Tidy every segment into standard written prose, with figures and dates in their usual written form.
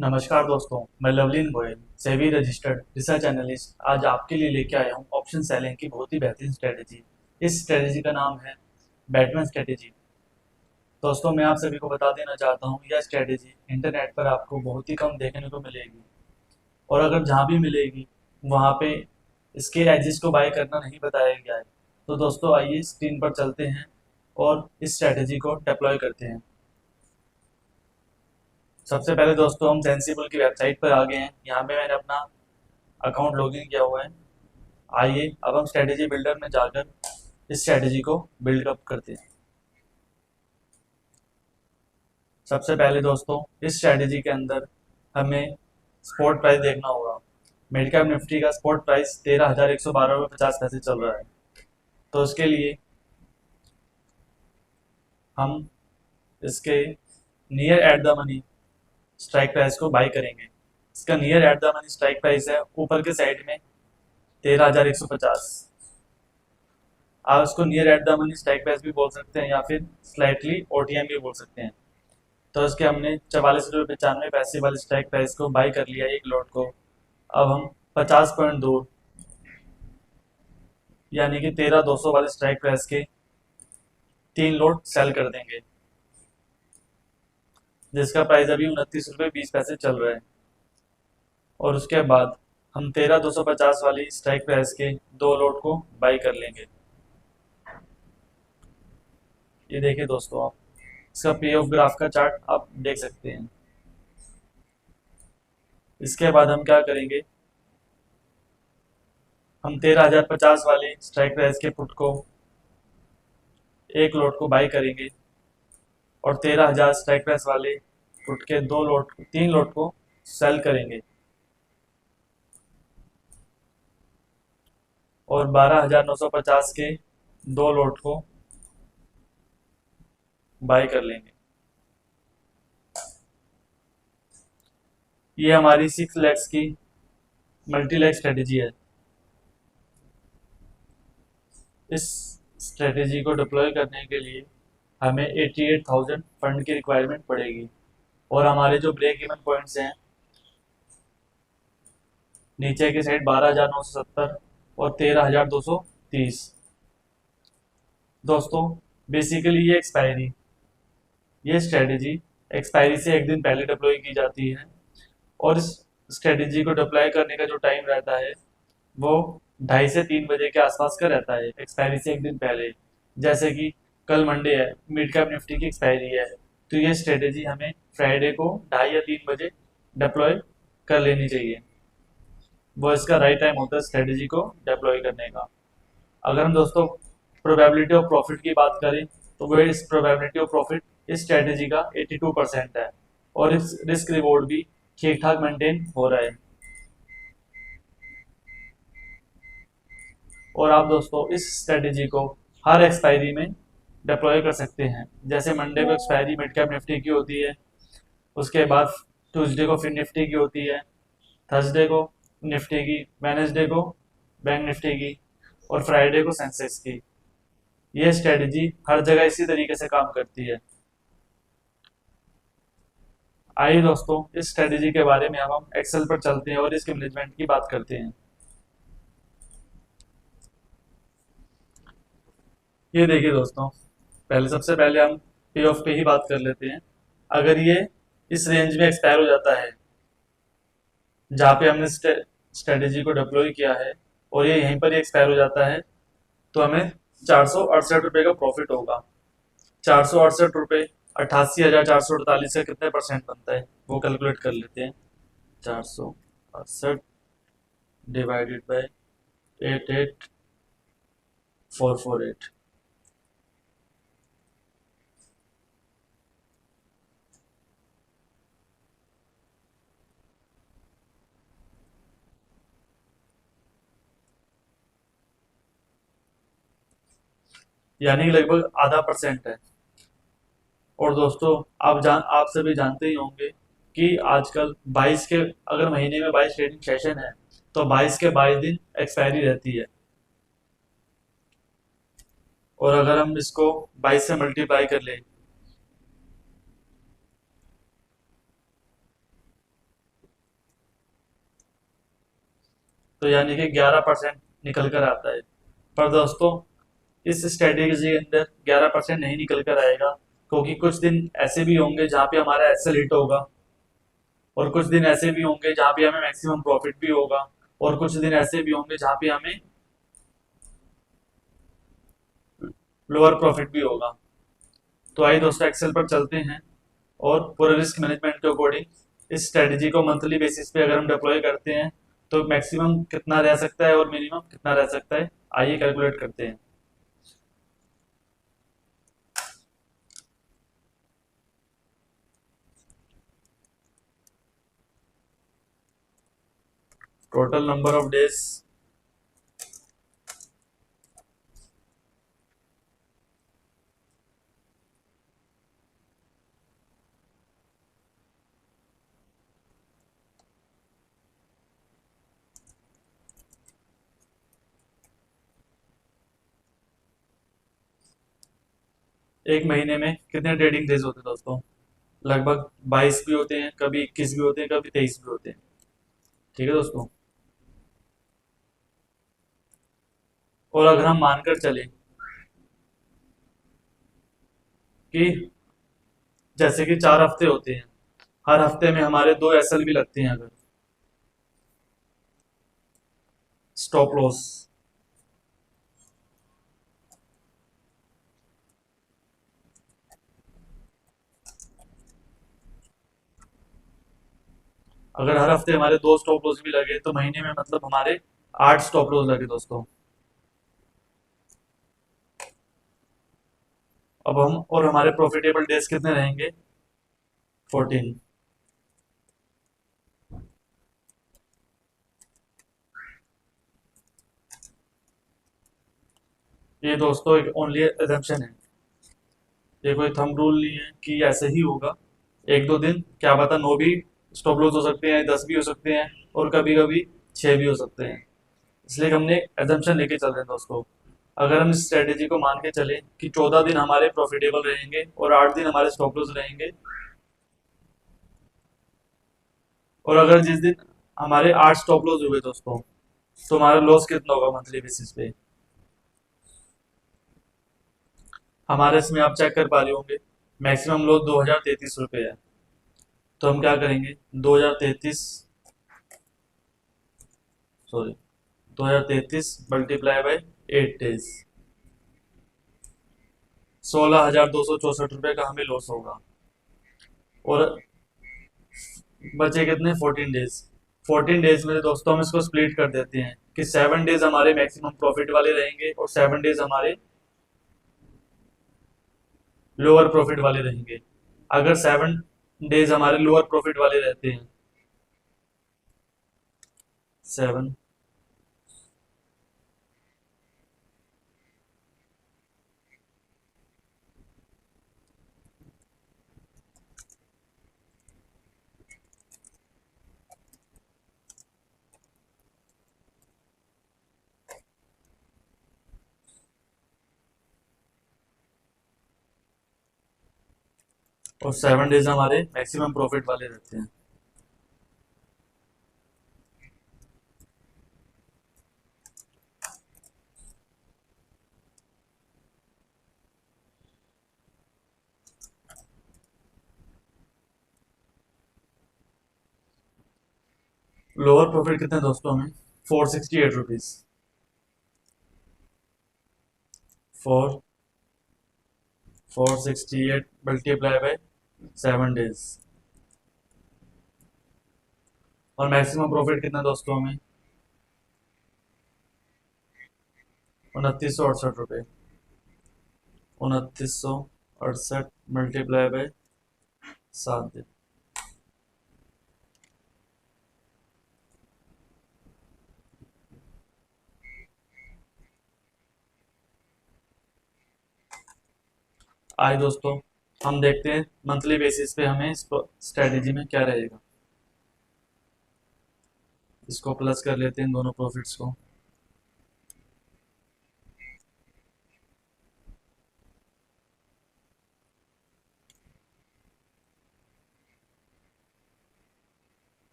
नमस्कार दोस्तों, मैं Lovleen Goyal, SEBI registered research analyst आज आपके लिए लेके आया हूँ ऑप्शन सेलिंग की बहुत ही बेहतरीन स्ट्रेटेजी। इस स्ट्रेटेजी का नाम है बैटमैन स्ट्रेटेजी। दोस्तों, मैं आप सभी को बता देना चाहता हूँ यह स्ट्रेटेजी इंटरनेट पर आपको बहुत ही कम देखने को मिलेगी, और अगर जहाँ भी मिलेगी वहाँ पे इसके एजिस को बाय करना नहीं बताया गया है। तो दोस्तों, आइए स्क्रीन पर चलते हैं और इस स्ट्रेटेजी को डिप्लॉय करते हैं। सबसे पहले दोस्तों, हम सेंसिबल की वेबसाइट पर आ गए हैं। यहाँ पे मैंने अपना अकाउंट लॉगिन किया हुआ है। आइए अब हम स्ट्रेटेजी बिल्डर में जाकर इस स्ट्रेटेजी को बिल्ड अप करते हैं। सबसे पहले दोस्तों, इस स्ट्रेटेजी के अंदर हमें स्पॉट प्राइस देखना होगा। मिड कैप निफ्टी का स्पॉट प्राइस 13,112 रुपये 50 पैसे चल रहा है। तो उसके लिए हम इसके near at the money strike price को बाई करेंगे। इसका near at the money strike price है ऊपर के साइड में 13,150। आप इसको near at the money strike price भी बोल सकते हैं या फिर स्लाइटली ओटीएम भी बोल सकते हैं। तो इसके हमने 44 रुपये 95 पैसे वाले स्ट्राइक प्राइस को बाई कर लिया एक लॉट को। अब हम 50.2 यानी कि 13,200 वाले स्ट्राइक प्राइस के 3 लॉट सेल कर देंगे, जिसका प्राइस अभी 29 रुपये 20 पैसे चल रहा है। और उसके बाद हम 13,250 वाली स्ट्राइक प्राइस के 2 लॉट को बाई कर लेंगे। ये देखिए दोस्तों, आप इसका पे ऑफ ग्राफ का चार्ट आप देख सकते हैं। इसके बाद हम क्या करेंगे, हम 13,050 वाले स्ट्राइक प्राइस के पुट को 1 लॉट को बाई करेंगे और 13,000 स्ट्राइक प्राइस वाले पुट के 3 लॉट को सेल करेंगे और 12,950 के 2 लॉट को बाई कर लेंगे। ये हमारी 6 लैक्स की मल्टी लैग स्ट्रेटेजी है। इस स्ट्रेटेजी को डिप्लॉय करने के लिए हमें 88,000 फंड की रिक्वायरमेंट पड़ेगी, और हमारे जो ब्रेक इवन पॉइंट्स हैं नीचे की साइड 12,970 और 13,230। दोस्तों, बेसिकली ये स्ट्रेटेजी एक्सपायरी से एक दिन पहले डिप्लॉय की जाती है, और इस स्ट्रेटेजी को डिप्लॉय करने का जो टाइम रहता है वो 2:30 से 3 बजे के आसपास का रहता है, एक्सपायरी से एक दिन पहले। जैसे कि कल मंडे है, मिड कैप निफ्टी की एक्सपायरी है, तो ये स्ट्रेटेजी हमें फ्राइडे को 2:30 या 3 बजे डिप्लॉय कर लेनी चाहिए। वो इसका राइट टाइम होता है स्ट्रेटेजी को डिप्लॉय करने का। अगर हम दोस्तों प्रोबेबिलिटी ऑफ प्रॉफिट की बात करें, तो वो इस प्रोबेबिलिटी ऑफ प्रॉफिट इस स्ट्रेटेजी का 82% है, और इस रिस्क रिवॉर्ड भी ठीक ठाक मेंटेन हो रहा है। और आप दोस्तों इस स्ट्रेटेजी को हर एक्सपायरी में डिप्लॉय कर सकते हैं। जैसे मंडे को एक्सपायरी मिड कैप निफ्टी की होती है, उसके बाद ट्यूसडे को फिर निफ्टी की होती है, थर्सडे को निफ्टी की, वेनेसडे को बैंक निफ्टी की, और फ्राइडे को सेंसेक्स की। ये स्ट्रेटेजी हर जगह इसी तरीके से काम करती है। आइए दोस्तों, इस स्ट्रेटेजी के बारे में अब हम एक्सेल पर चलते हैं और इसके मैनेजमेंट की बात करते हैं। ये देखिए दोस्तों, सबसे पहले हम पे ऑफ पे ही बात कर लेते हैं। अगर ये इस रेंज में एक्सपायर हो जाता है जहाँ पे हमने स्ट्रेटेजी को डिप्लॉय किया है, और ये यहीं पर ही एक्सपायर हो जाता है, तो हमें 468 रुपये का प्रॉफिट होगा। 468 रुपये 88,448 का कितने परसेंट बनता है वो कैलकुलेट कर लेते हैं। 468 डिवाइडेड बाय 88,448। यानी कि लगभग आधा परसेंट है। और दोस्तों, आप सभी जानते ही होंगे कि आजकल 22 के, अगर महीने में 22 ट्रेडिंग सेशन है, तो 22 के 22 दिन एक्सपायरी रहती है। और अगर हम इसको 22 से मल्टीप्लाई कर ले तो यानी कि 11% निकल कर आता है। पर दोस्तों इस स्ट्रेटेजी के अंदर 11% नहीं निकल कर आएगा, क्योंकि कुछ दिन ऐसे भी होंगे जहाँ पे हमारा एसएल हिट होगा, और कुछ दिन ऐसे भी होंगे जहाँ पे हमें मैक्सिमम प्रॉफिट भी होगा, और कुछ दिन ऐसे भी होंगे जहाँ पे हमें लोअर प्रॉफिट भी होगा। तो आइए दोस्तों एक्सेल पर चलते हैं और पूरे रिस्क मैनेजमेंट के अकॉर्डिंग इस स्ट्रेटेजी को मंथली बेसिस पे अगर हम डिप्लॉय करते हैं तो मैक्सिमम कितना रह सकता है और मिनिमम कितना रह सकता है, आइए कैलकुलेट करते हैं। टोटल नंबर ऑफ डेज, एक महीने में कितने ट्रेडिंग डेज होते हैं दोस्तों? लगभग 22 भी होते हैं, कभी 21 भी होते हैं, कभी 23 भी होते हैं। ठीक है दोस्तों। और अगर हम मानकर चले कि जैसे कि 4 हफ्ते होते हैं, हर हफ्ते में हमारे 2 एसएल भी लगते हैं, अगर स्टॉप लॉस, अगर हर हफ्ते हमारे 2 स्टॉप लॉस भी लगे तो महीने में मतलब हमारे 8 स्टॉप लॉस लगे दोस्तों। अब हम और हमारे प्रॉफिटेबल डेज कितने रहेंगे? 14। ये दोस्तों एक ओनली एजम्पशन है, ये कोई थंब रूल नहीं है कि ऐसे ही होगा। एक दो दिन क्या पता 9 भी स्टॉप लॉस हो सकते हैं, 10 भी हो सकते हैं, और कभी कभी 6 भी हो सकते हैं। इसलिए हमने एजम्पशन लेके चल रहे हैं दोस्तों। अगर हम इस स्ट्रेटेजी को मान के चले कि 14 दिन हमारे प्रॉफिटेबल रहेंगे और 8 दिन हमारे स्टॉप लॉस रहेंगे, और अगर जिस दिन हमारे 8 स्टॉप लॉस हुए दोस्तों, तो हमारा लॉस कितना होगा मंथली बेसिस पे? हमारे इसमें आप चेक कर पा रहे होंगे मैक्सिमम लॉस 2033 रुपये है। तो हम क्या करेंगे, 2033, सॉरी, 2033 मल्टीप्लाई बाई 8 डेज, 16,264 रुपये का हमें लॉस होगा। और बचे कितने? 14 डेज। 14 डेज में दोस्तों हम इसको स्प्लिट कर देते हैं कि 7 डेज हमारे मैक्सिमम प्रॉफिट वाले रहेंगे और 7 डेज हमारे लोअर प्रॉफिट वाले रहेंगे। अगर 7 डेज हमारे लोअर प्रॉफिट वाले रहते हैं, 7, और 7 डेज हमारे मैक्सिमम प्रॉफिट वाले रहते हैं। लोअर प्रॉफिट कितने दोस्तों हमें? 468 रुपीज। 468 मल्टीप्लाई बाय 7 डेज, और मैक्सिमम प्रॉफिट कितना दोस्तों हमें? 2968 रुपये। 2968 मल्टीप्लाई बाय 7 दिन। आइए दोस्तों हम देखते हैं मंथली बेसिस पे हमें इस स्ट्रेटेजी में क्या रहेगा। इसको प्लस कर लेते हैं दोनों प्रॉफिट्स को।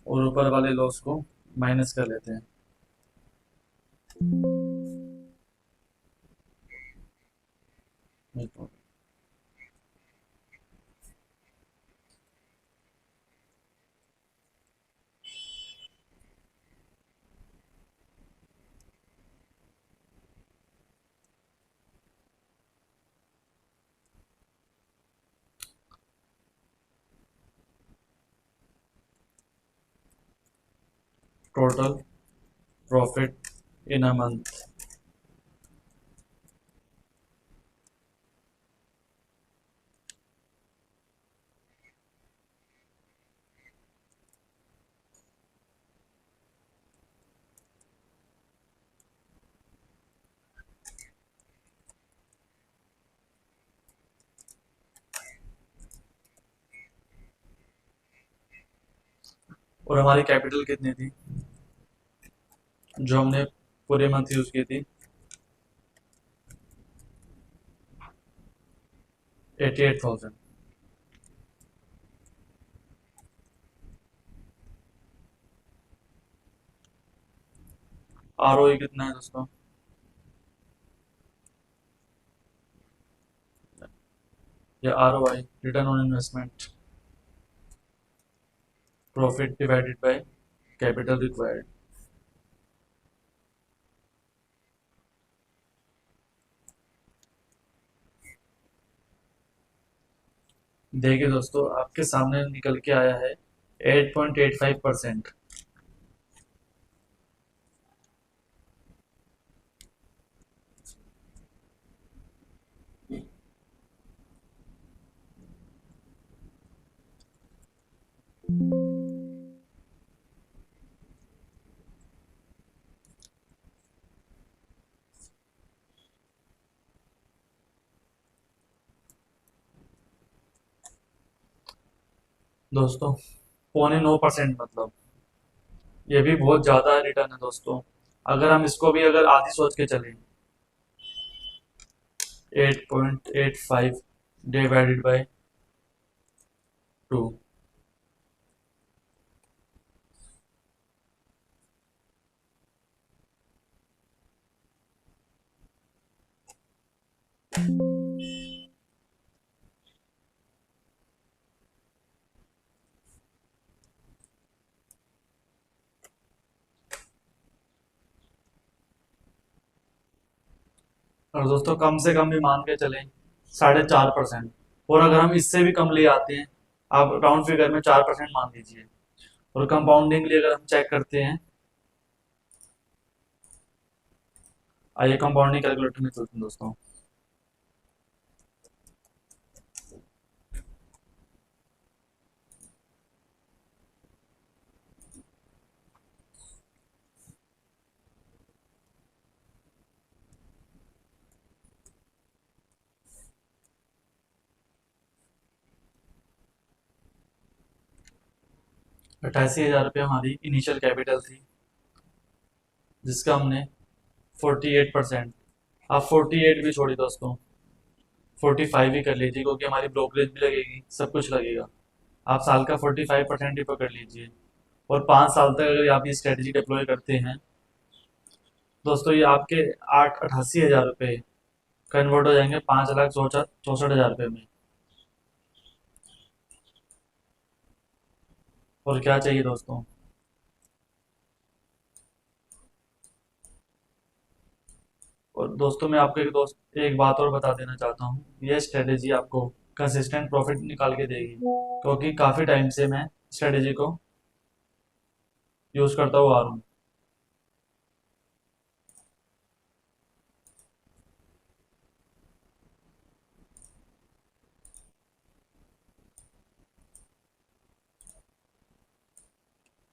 और ऊपर वाले लॉस को माइनस कर लेते हैं। Total profit in a month. और हमारी कैपिटल कितनी थी जो हमने पूरे मंथ यूज की थी? 88,000। ROI कितना है दोस्तों? या ROI, return on investment, profit divided by capital required. देखिए दोस्तों, आपके सामने निकल के आया है 8.85%। दोस्तों 0.9%, मतलब ये भी बहुत ज्यादा रिटर्न है दोस्तों। अगर हम इसको भी अगर आधी सोच के चलें, 8.85 डिवाइडेड बाय 2। और दोस्तों कम से कम भी मान के चलें 4.5%। और अगर हम इससे भी कम ले आते हैं, आप राउंड फिगर में 4% मान लीजिए। और कंपाउंडिंगली अगर हम चेक करते हैं, आइए कंपाउंडिंग कैलकुलेटर में चलते हैं दोस्तों। ₹88,000 हमारी इनिशियल कैपिटल थी, जिसका हमने 48%, आप 48 भी छोड़ी दोस्तों, 45 ही कर लीजिए, क्योंकि हमारी ब्रोकरेज भी लगेगी, सब कुछ लगेगा। आप साल का 45% ही पकड़ लीजिए। और 5 साल तक अगर आप ये स्ट्रेटेजी डिप्लॉय करते हैं दोस्तों, ये आपके 88,000 कन्वर्ट हो जाएंगे 5,64,000 में। और क्या चाहिए दोस्तों? और दोस्तों मैं आपको एक बात और बता देना चाहता हूँ, यह स्ट्रेटेजी आपको कंसिस्टेंट प्रॉफिट निकाल के देगी, क्योंकि काफ़ी टाइम से मैं स्ट्रेटेजी को यूज़ करता हुआ आ रहा हूँ।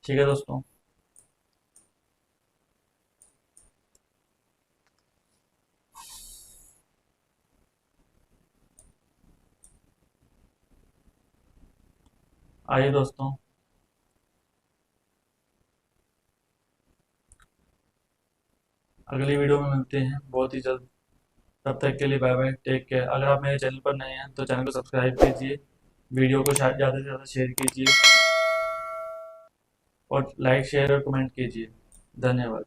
ठीक है दोस्तों। आइए दोस्तों, अगली वीडियो में मिलते हैं बहुत ही जल्द। तब तक के लिए बाय बाय, टेक केयर। अगर आप मेरे चैनल पर नए हैं तो चैनल को सब्सक्राइब कीजिए, वीडियो को ज़्यादा से ज़्यादा शेयर कीजिए। और लाइक शेयर और कमेंट कीजिए। धन्यवाद।